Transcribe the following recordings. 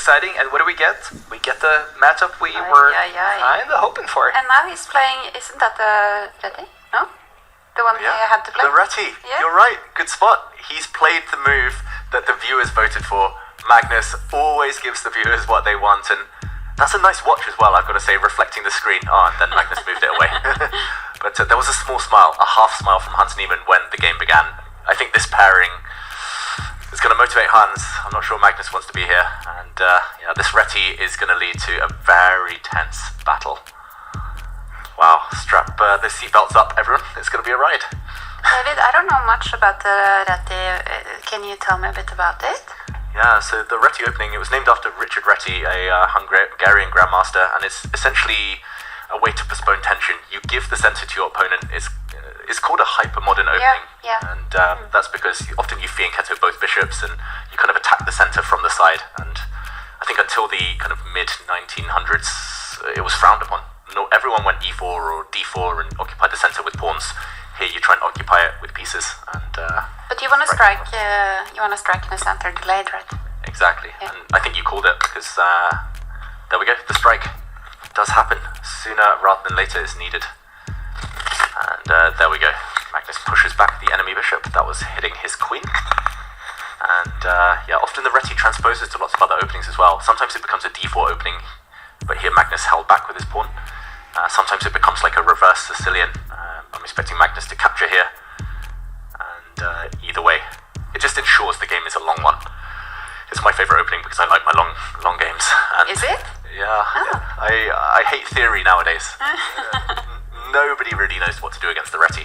exciting. And what do we get? We get the matchup we were kind of hoping for. And now he's playing, isn't that the Réti? No? The one he had to play? The Réti. Yeah. You're right. Good spot. He's played the move that the viewers voted for. Magnus always gives the viewers what they want, and that's a nice watch as well, I've got to say, reflecting the screen. Oh, and then Magnus moved it away. But there was a small smile, a half smile from Hans Niemann when the game began. I think this pairing is going to motivate Hans. I'm not sure Magnus wants to be here. And this Réti is going to lead to a very tense battle. Wow, strap the seatbelts up, everyone. It's going to be a ride. David, I don't know much about the Réti. Can you tell me a bit about it? Yeah, so the Réti opening, it was named after Richard Réti, a Hungarian grandmaster, and it's essentially a way to postpone tension. You give the center to your opponent. It's called a hyper-modern opening. And that's because often you fianchetto both bishops and you kind of attack the center from the side. And I think until the kind of mid-1900s, it was frowned upon. No, everyone went e4 or d4 and occupied the center with pawns. Here you try and occupy it with pieces. But you want to strike. You want to strike in the center delayed, right? Exactly. Yeah. And I think you called it because there we go. The strike does happen sooner rather than later is needed. And there we go. Magnus pushes back the enemy bishop that was hitting his queen. And often the Réti transposes to lots of other openings as well. Sometimes it becomes a d4 opening, but here Magnus held back with his pawn. Sometimes it becomes like a reverse Sicilian. I'm expecting Magnus to capture here. And either way, it just ensures the game is a long one. It's my favourite opening because I like my long games. And is it? Yeah. I hate theory nowadays. Nobody really knows what to do against the Réti.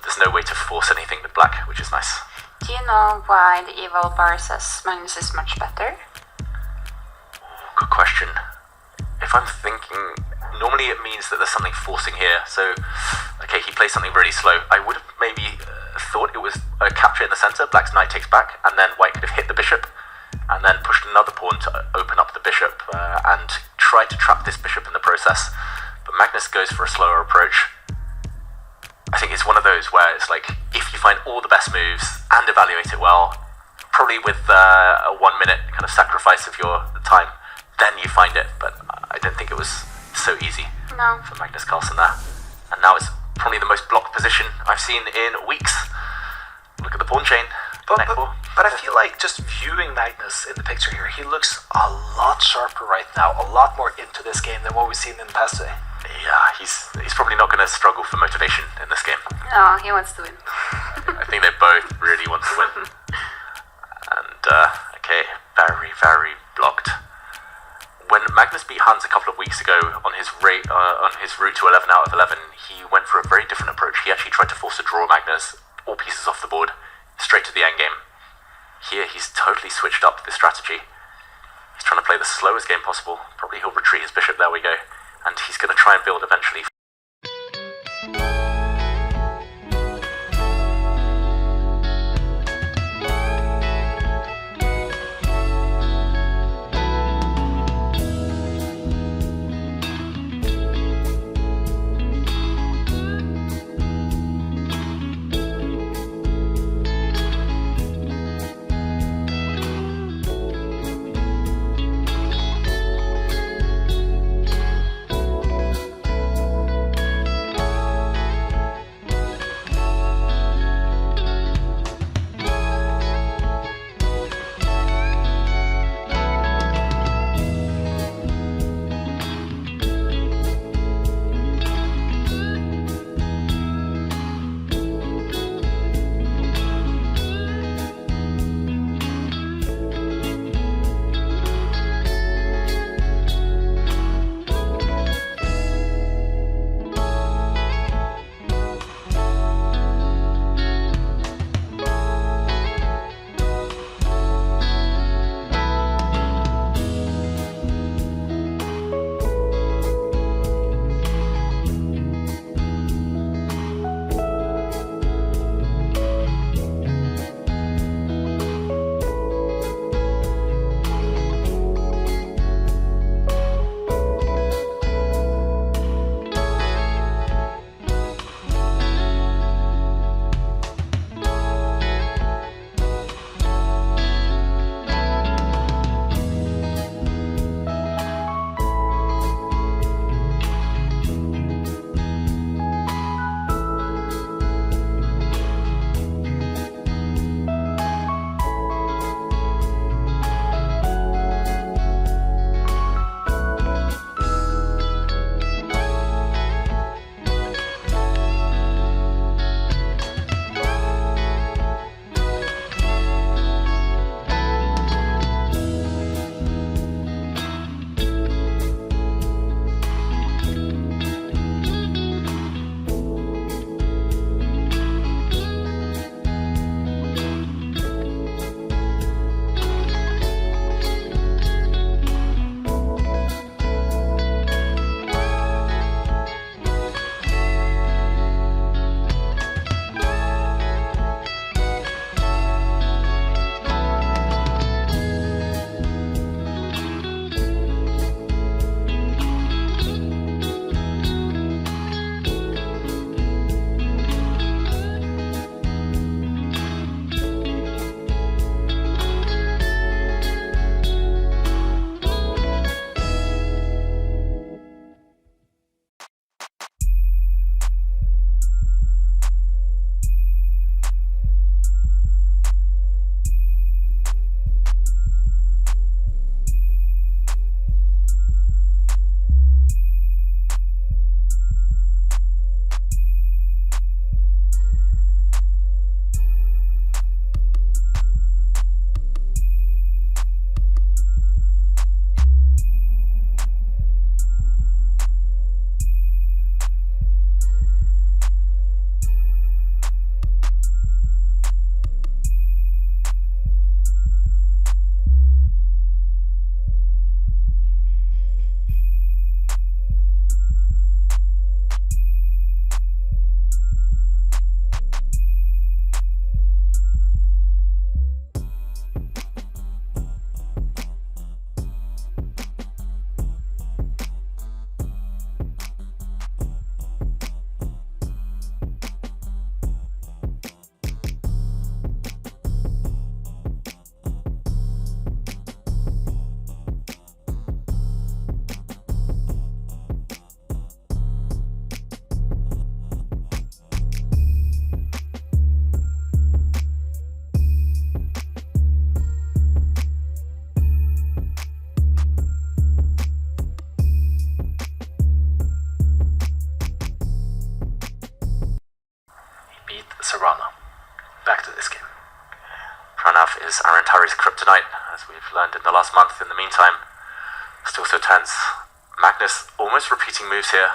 There's no way to force anything with black, which is nice. Do you know why the evil bar says Magnus is much better? Good question. If I'm thinking, normally it means that there's something forcing here. So, okay, he plays something really slow. I would have maybe thought it was a capture in the center. Black's knight takes back, and then white could have hit the bishop, and then pushed another pawn to open up the bishop and try to trap this bishop in the process. But Magnus goes for a slower approach. I think it's one of those where it's like, if you find all the best moves and evaluate it well, probably with a 1 minute kind of sacrifice of your time, then you find it. But I don't think it was so easy for Magnus Carlsen there. And now it's probably the most blocked position I've seen in weeks. Look at the pawn chain. But I feel like just viewing Magnus in the picture here, he looks a lot sharper right now, a lot more into this game than what we've seen in the past today. Yeah, he's probably not going to struggle for motivation in this game. No, he wants to win. I think they both really want to win. And, okay, very, very blocked. When Magnus beat Hans a couple of weeks ago on his route to 11 out of 11, he went for a very different approach. He actually tried to force a draw Magnus, all pieces off the board, straight to the endgame. Here he's totally switched up the strategy. He's trying to play the slowest game possible. Probably he'll retreat his bishop, there we go. And he's going to try and build eventually. is kryptonite, as we've learned in the last month. In the meantime, still so tense. Magnus almost repeating moves here.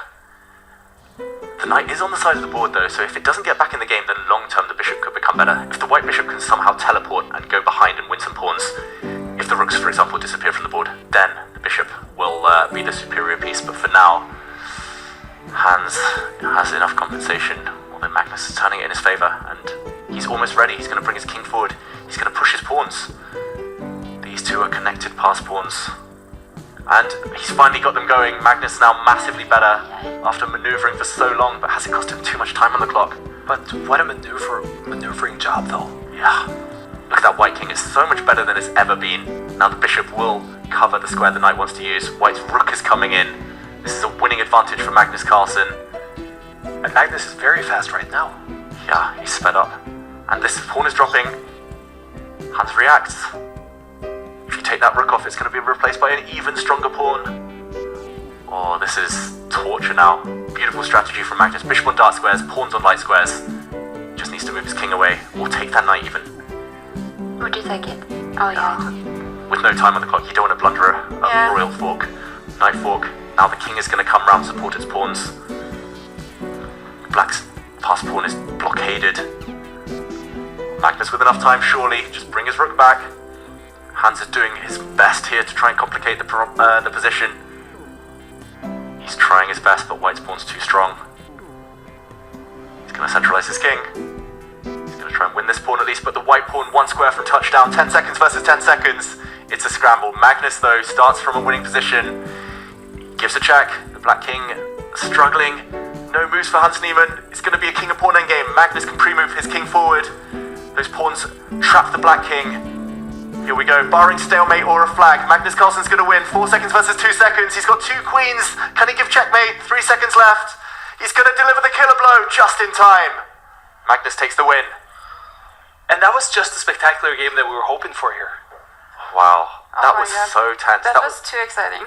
The knight is on the side of the board though, so if it doesn't get back in the game, then long term the bishop could become better. If the white bishop can somehow teleport and go behind and win some pawns, if the rooks, for example, disappear from the board, then the bishop will be the superior piece. But for now, Hans has enough compensation, although Magnus is turning it in his favour, and he's almost ready. He's going to bring his king forward. He's going to push his pawns. These two are connected pass pawns. And he's finally got them going. Magnus now massively better after manoeuvring for so long, but has it cost him too much time on the clock? But what a maneuvering job though. Yeah. Look at that white king. It's so much better than it's ever been. Now the bishop will cover the square the knight wants to use. White's rook is coming in. This is a winning advantage for Magnus Carlsen. And Magnus is very fast right now. Yeah, he's sped up. And this pawn is dropping. Hans reacts. If you take that rook off, it's going to be replaced by an even stronger pawn. Oh, this is torture now. Beautiful strategy from Magnus. Bishop on dark squares, pawns on light squares. Just needs to move his king away, or take that knight even. Would you take it? Oh yeah. With no time on the clock, you don't want to blunder a royal fork. Knight fork. Now the king is going to come round, support its pawns. Black's pass pawn is blockaded. Magnus with enough time, surely. Just bring his rook back. Hans is doing his best here to try and complicate the position. He's trying his best, but white's pawn's too strong. He's going to centralise his king. He's going to try and win this pawn at least, but the white pawn one square from touchdown. 10 seconds versus 10 seconds. It's a scramble. Magnus, though, starts from a winning position. Gives a check. The black king struggling. No moves for Hans Niemann. It's going to be a king and pawn endgame. Magnus can pre-move his king forward. Those pawns trap the black king. Here we go, barring stalemate or a flag. Magnus Carlsen's going to win. 4 seconds versus 2 seconds. He's got 2 queens. Can he give checkmate? 3 seconds left. He's going to deliver the killer blow just in time. Magnus takes the win. And that was just a spectacular game that we were hoping for here. Wow, that my was God. so tense. That was too exciting.